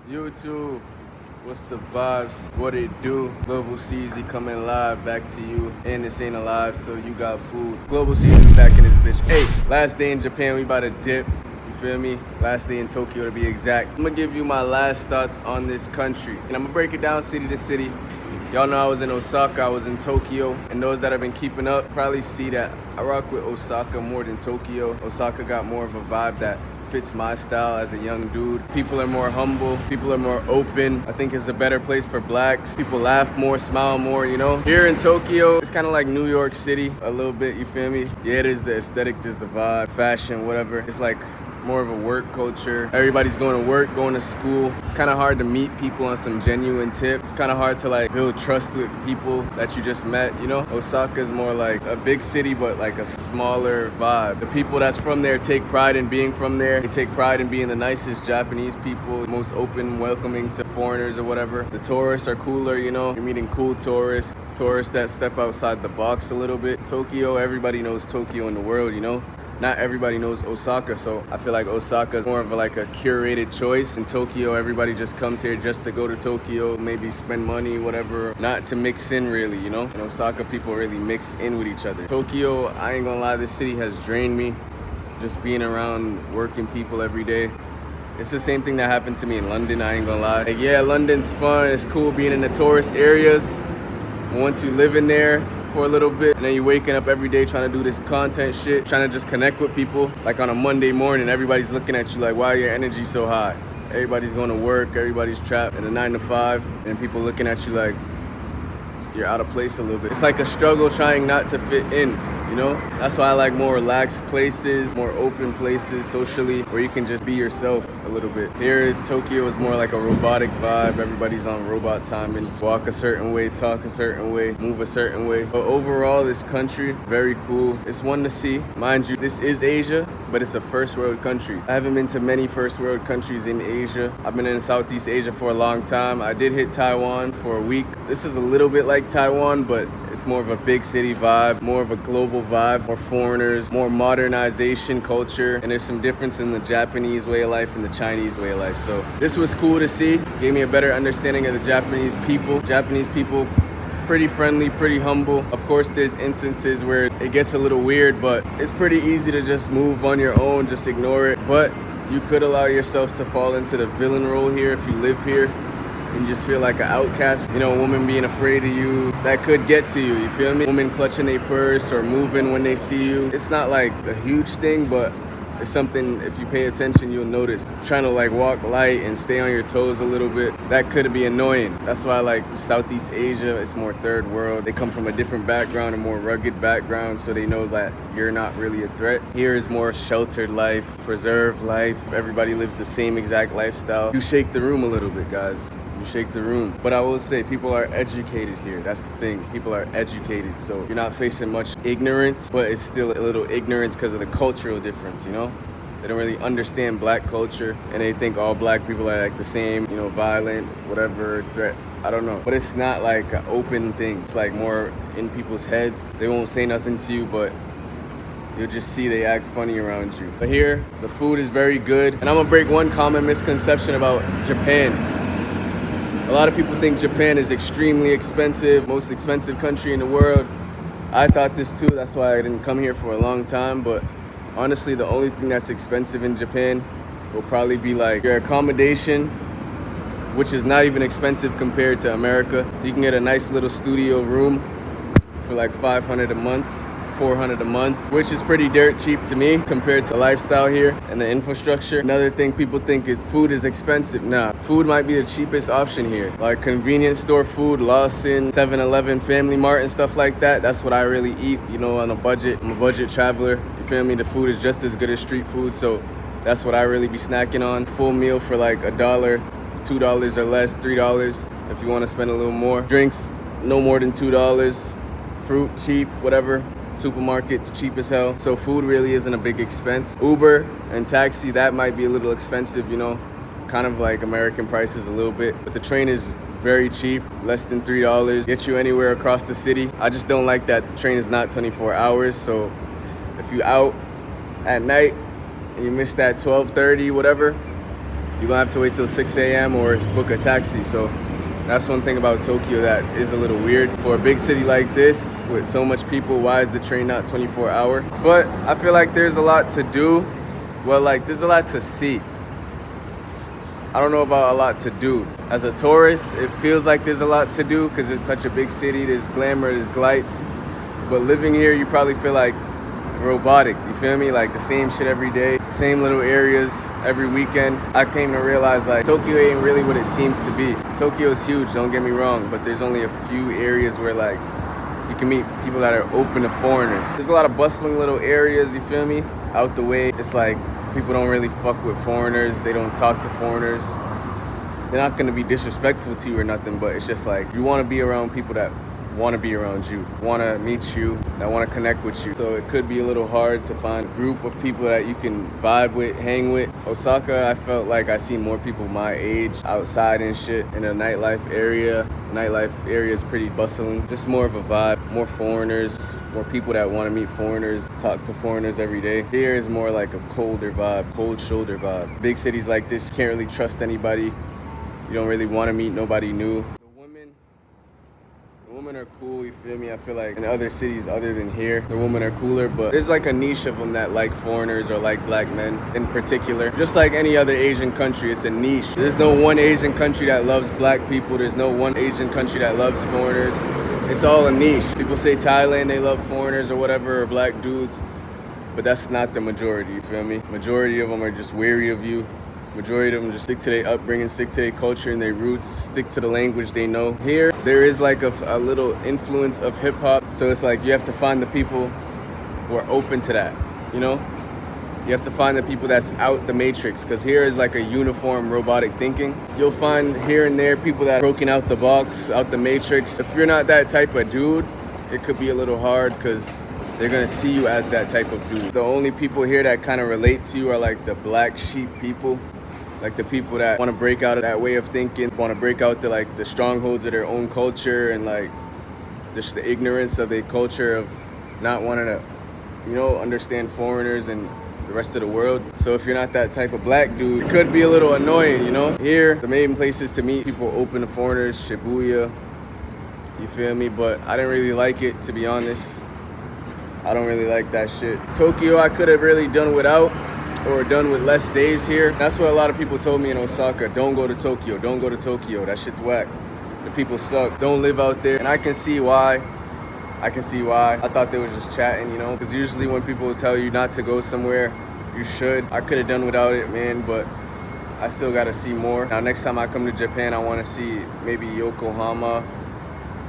YouTube, what's the vibes? What it do? Global Ceezy coming live back to you. And this ain't alive, so you got food. Global Ceezy back in this bitch. Hey, last day in Japan, we about to dip. You feel me? Last day in Tokyo to be exact. I'm gonna give you my last thoughts on this country. And I'm gonna break it down city to city. Y'all know I was in Osaka, I was in Tokyo, and those that have been keeping up probably see that I rock with Osaka more than Tokyo. Osaka got more of a vibe that fits my style as a young dude. People are more humble, people are more open. I think it's a better place for blacks. People laugh more, smile more, you know? Here in Tokyo, it's kind of like New York City a little bit, you feel me? Yeah, there's the aesthetic, there's the vibe, fashion, whatever. It's like more of a work culture. Everybody's going to work, going to school. It's kind of hard to meet people on some genuine tip. It's kind of hard to like build trust with people that you just met, you know? Osaka is more like a big city, but like a smaller vibe. The people that's from there take pride in being from there. They take pride in being the nicest Japanese people, most open, welcoming to foreigners or whatever. The tourists are cooler, you know? You're meeting cool tourists that step outside the box a little bit. Tokyo, everybody knows Tokyo in the world, you know? Not everybody knows Osaka, so I feel like Osaka is more of like a curated choice. In Tokyo, everybody just comes here just to go to Tokyo, maybe spend money, whatever, not to mix in really, you know? In Osaka, people really mix in with each other. Tokyo, I ain't gonna lie, this city has drained me. Just being around working people every day. It's the same thing that happened to me in London, I ain't gonna lie. Like, yeah, London's fun, it's cool being in the tourist areas. But once you live in there for a little bit, and then you're waking up every day trying to do this content shit, trying to just connect with people. Like on a Monday morning, everybody's looking at you like, wow, your energy's so high. Everybody's going to work, everybody's trapped in a 9 to 5, and people looking at you like you're out of place a little bit. It's like a struggle trying not to fit in, you know? That's why I like more relaxed places, more open places socially, where you can just be yourself a little bit. Here in Tokyo is more like a robotic vibe. Everybody's on robot timing. Walk a certain way, talk a certain way, move a certain way. But overall, this country, very cool. It's one to see. Mind you, this is Asia, but it's a first world country. I haven't been to many first world countries in Asia. I've been in Southeast Asia for a long time. I did hit Taiwan for a week. This is a little bit like Taiwan, but it's more of a big city vibe, more of a global vibe, more foreigners, more modernization culture, and there's some difference in the Japanese way of life and the Chinese way of life. So this was cool to see. Gave me a better understanding of the Japanese people. Japanese people, pretty friendly, pretty humble. Of course, there's instances where it gets a little weird, but it's pretty easy to just move on your own, just ignore it. But you could allow yourself to fall into the villain role here if you live here. And you just feel like an outcast, you know, a woman being afraid of you, that could get to you, you feel me? Women clutching their purse or moving when they see you. It's not like a huge thing, but it's something, if you pay attention, you'll notice. Trying to like walk light and stay on your toes a little bit, that could be annoying. That's why I like Southeast Asia, it's more third world. They come from a different background, a more rugged background, so they know that you're not really a threat. Here is more sheltered life, preserved life. Everybody lives the same exact lifestyle. You shake the room a little bit, guys. You shake the room. But I will say, people are educated here. That's the thing. People are educated, so you're not facing much ignorance, but it's still a little ignorance because of the cultural difference, you know? They don't really understand black culture, and they think all black people are like the same, you know, violent, whatever, threat. I don't know. But it's not like an open thing. It's like more in people's heads. They won't say nothing to you, but you'll just see they act funny around you. But here, the food is very good. And I'm gonna break one common misconception about Japan. A lot of people think Japan is extremely expensive, most expensive country in the world. I thought this too, that's why I didn't come here for a long time, but honestly, the only thing that's expensive in Japan will probably be like your accommodation, which is not even expensive compared to America. You can get a nice little studio room for like $500 a month. $400 a month, which is pretty dirt cheap to me compared to lifestyle here and the infrastructure. Another thing people think is food is expensive. Nah, food might be the cheapest option here. Like convenience store food, Lawson, 7-Eleven, Family Mart and stuff like that. That's what I really eat, you know, on a budget. I'm a budget traveler. You feel me? The food is just as good as street food, so that's what I really be snacking on. Full meal for like $1, $2 or less, $3 if you want to spend a little more. Drinks, no more than $2. Fruit, cheap, whatever. Supermarkets, cheap as hell. So food really isn't a big expense. Uber and taxi, that might be a little expensive, you know, kind of like American prices a little bit. But the train is very cheap, less than $3. Get you anywhere across the city. I just don't like that the train is not 24 hours. So if you out at night and you miss that 12:30, whatever, you're gonna have to wait till 6 a.m. or book a taxi. So that's one thing about Tokyo that is a little weird. For a big city like this, with so much people, why is the train not 24-hour? But I feel like there's a lot to do. Well, like, there's a lot to see. I don't know about a lot to do. As a tourist, it feels like there's a lot to do because it's such a big city, there's glamour, there's glites. But living here, you probably feel like robotic, you feel me? Like the same shit every day, same little areas every weekend. I came to realize like Tokyo ain't really what it seems to be. Tokyo's huge, don't get me wrong, but there's only a few areas where like you can meet people that are open to foreigners. There's a lot of bustling little areas, you feel me? Out the way, it's like people don't really fuck with foreigners, they don't talk to foreigners. They're not gonna be disrespectful to you or nothing, but it's just like you wanna be around people that want to be around you, want to meet you, that want to connect with you. So it could be a little hard to find a group of people that you can vibe with, hang with. Osaka, I felt like I seen more people my age outside and shit in a nightlife area. The nightlife area is pretty bustling, just more of a vibe, more foreigners, more people that want to meet foreigners, talk to foreigners every day. Here is more like a colder vibe, cold shoulder vibe. Big cities like this, you can't really trust anybody. You don't really want to meet nobody new. The women are cool, you feel me? I feel like in other cities other than here, the women are cooler, but there's like a niche of them that like foreigners or like black men in particular. Just like any other Asian country, it's a niche. There's no one Asian country that loves black people. There's no one Asian country that loves foreigners. It's all a niche. People say Thailand, they love foreigners or whatever, or black dudes, but that's not the majority, you feel me? Majority of them are just wary of you. Majority of them just stick to their upbringing, stick to their culture and their roots, stick to the language they know. Here, there is like a little influence of hip hop. So it's like you have to find the people who are open to that, you know? You have to find the people that's out the matrix, because here is like a uniform robotic thinking. You'll find here and there people that are broken out the box, out the matrix. If you're not that type of dude, it could be a little hard because they're gonna see you as that type of dude. The only people here that kind of relate to you are like the black sheep people. Like the people that want to break out of that way of thinking, want to break out the strongholds of their own culture and like just the ignorance of their culture of not wanting to, you know, understand foreigners and the rest of the world. So if you're not that type of black dude, it could be a little annoying, you know? Here, the main places to meet people open to foreigners, Shibuya, you feel me? But I didn't really like it, to be honest. I don't really like that shit. Tokyo, I could have really done without, or done with less days here. That's what a lot of people told me in Osaka. Don't go to Tokyo, don't go to Tokyo. That shit's whack. The people suck. Don't live out there. And I can see why. I thought they were just chatting, you know? Because usually when people tell you not to go somewhere, you should. I could have done without it, man, but I still gotta see more. Now, next time I come to Japan, I wanna see maybe Yokohama,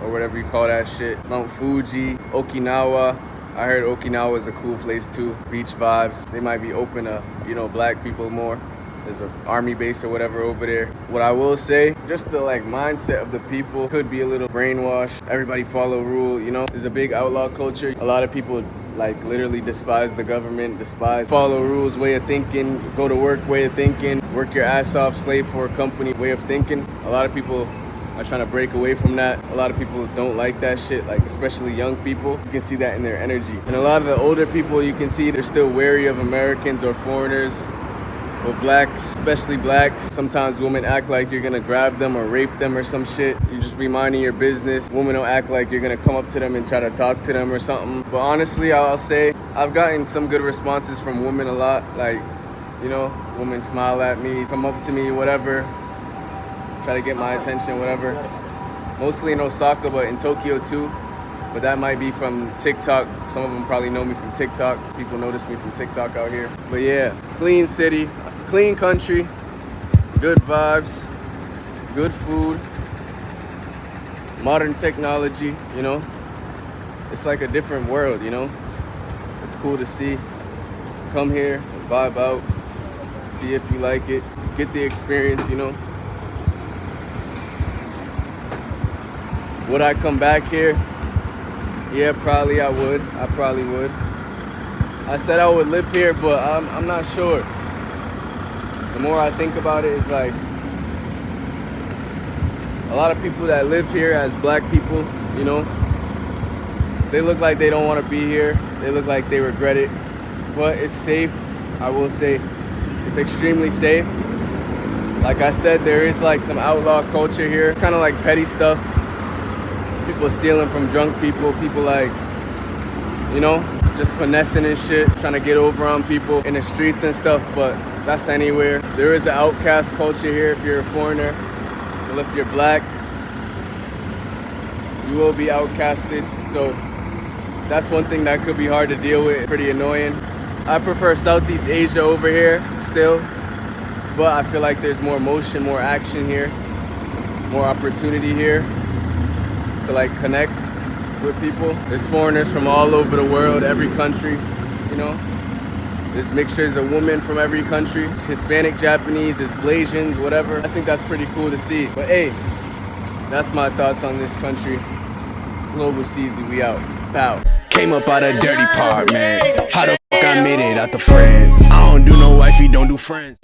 or whatever you call that shit. Mount Fuji, Okinawa. I heard Okinawa is a cool place too. Beach vibes. They might be open to, you know, black people more. There's an army base or whatever over there. What I will say, just the like mindset of the people could be a little brainwashed. Everybody follow rule, you know. There's a big outlaw culture. A lot of people like literally despise the government, despise follow rules way of thinking, go to work way of thinking, work your ass off, slave for a company way of thinking. A lot of people are trying to break away from that. A lot of people don't like that shit, like especially young people. You can see that in their energy. And a lot of the older people, you can see they're still wary of Americans or foreigners or blacks, especially blacks. Sometimes women act like you're gonna grab them or rape them or some shit. You just be minding your business. Women don't act like you're gonna come up to them and try to talk to them or something. But honestly, I'll say I've gotten some good responses from women a lot. Like, you know, women smile at me, come up to me, whatever. Try to get my attention, whatever. Mostly in Osaka, but in Tokyo too. But that might be from TikTok. Some of them probably know me from TikTok. People notice me from TikTok out here. But yeah, clean city, clean country, good vibes, good food, modern technology, you know. It's like a different world, you know. It's cool to see. Come here, vibe out, see if you like it, get the experience, you know. Would I come back here? Yeah, probably I would. I probably would. I said I would live here, but I'm not sure. The more I think about it, it's like a lot of people that live here as black people, you know, they look like they don't want to be here. They look like they regret it. But it's safe. I will say it's extremely safe. Like I said, there is like some outlaw culture here, kind of like petty stuff. People stealing from drunk people, people like, you know, just finessing and shit, trying to get over on people in the streets and stuff, but that's anywhere. There is an outcast culture here if you're a foreigner. Well, if you're black, you will be outcasted. So that's one thing that could be hard to deal with, pretty annoying. I prefer Southeast Asia over here still, but I feel like there's more motion, more action here, more opportunity here to like connect with people. There's foreigners from all over the world, every country, you know. There's mixtures of women from every country. There's Hispanic, Japanese, there's Blasians, whatever. I think that's pretty cool to see. But hey, that's my thoughts on this country. Global Ceezy, we out. Bow. Came up out of dirty part, man. How the fuck I made it out the friends? I don't do no wifey, don't do friends.